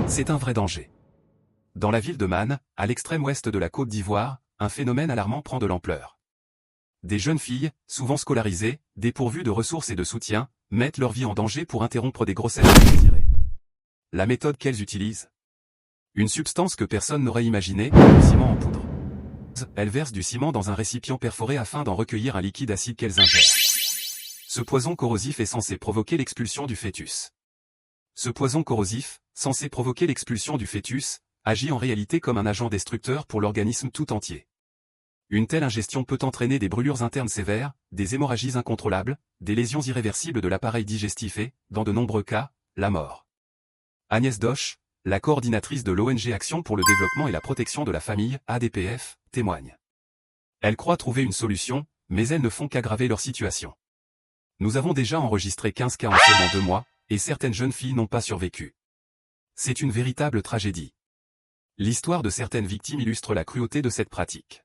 C'est un vrai danger. Dans la ville de Man, à l'extrême ouest de la Côte d'Ivoire, un phénomène alarmant prend de l'ampleur. Des jeunes filles, souvent scolarisées, dépourvues de ressources et de soutien, mettent leur vie en danger pour interrompre des grossesses indésirées. La méthode qu'elles utilisent? Une substance que personne n'aurait imaginée, le ciment en poudre. Elles versent du ciment dans un récipient perforé afin d'en recueillir un liquide acide qu'elles ingèrent. Ce poison corrosif est censé provoquer l'expulsion du fœtus. Ce poison corrosif, censé provoquer l'expulsion du fœtus, agit en réalité comme un agent destructeur pour l'organisme tout entier. Une telle ingestion peut entraîner des brûlures internes sévères, des hémorragies incontrôlables, des lésions irréversibles de l'appareil digestif et, dans de nombreux cas, la mort. Agnès Doche, la coordinatrice de l'ONG Action pour le développement et la protection de la famille, ADPF, témoigne. Elle croit trouver une solution, mais elles ne font qu'aggraver leur situation. Nous avons déjà enregistré 15 cas en seulement 2 mois, et certaines jeunes filles n'ont pas survécu. C'est une véritable tragédie. L'histoire de certaines victimes illustre la cruauté de cette pratique.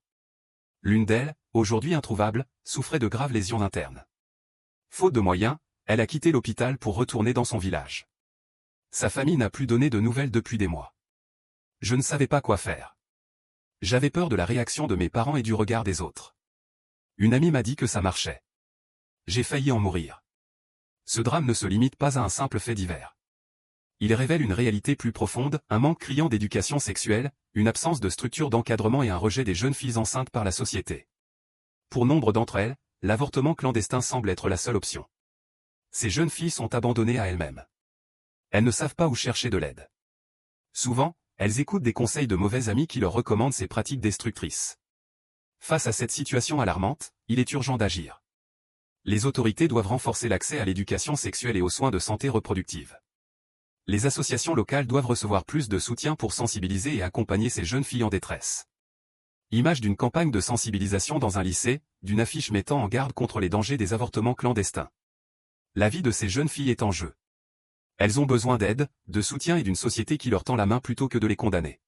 L'une d'elles, aujourd'hui introuvable, souffrait de graves lésions internes. Faute de moyens, elle a quitté l'hôpital pour retourner dans son village. Sa famille n'a plus donné de nouvelles depuis des mois. Je ne savais pas quoi faire. J'avais peur de la réaction de mes parents et du regard des autres. Une amie m'a dit que ça marchait. J'ai failli en mourir. Ce drame ne se limite pas à un simple fait divers. Il révèle une réalité plus profonde, un manque criant d'éducation sexuelle, une absence de structure d'encadrement et un rejet des jeunes filles enceintes par la société. Pour nombre d'entre elles, l'avortement clandestin semble être la seule option. Ces jeunes filles sont abandonnées à elles-mêmes. Elles ne savent pas où chercher de l'aide. Souvent, elles écoutent des conseils de mauvais amis qui leur recommandent ces pratiques destructrices. Face à cette situation alarmante, il est urgent d'agir. Les autorités doivent renforcer l'accès à l'éducation sexuelle et aux soins de santé reproductive. Les associations locales doivent recevoir plus de soutien pour sensibiliser et accompagner ces jeunes filles en détresse. Image d'une campagne de sensibilisation dans un lycée, d'une affiche mettant en garde contre les dangers des avortements clandestins. La vie de ces jeunes filles est en jeu. Elles ont besoin d'aide, de soutien et d'une société qui leur tend la main plutôt que de les condamner.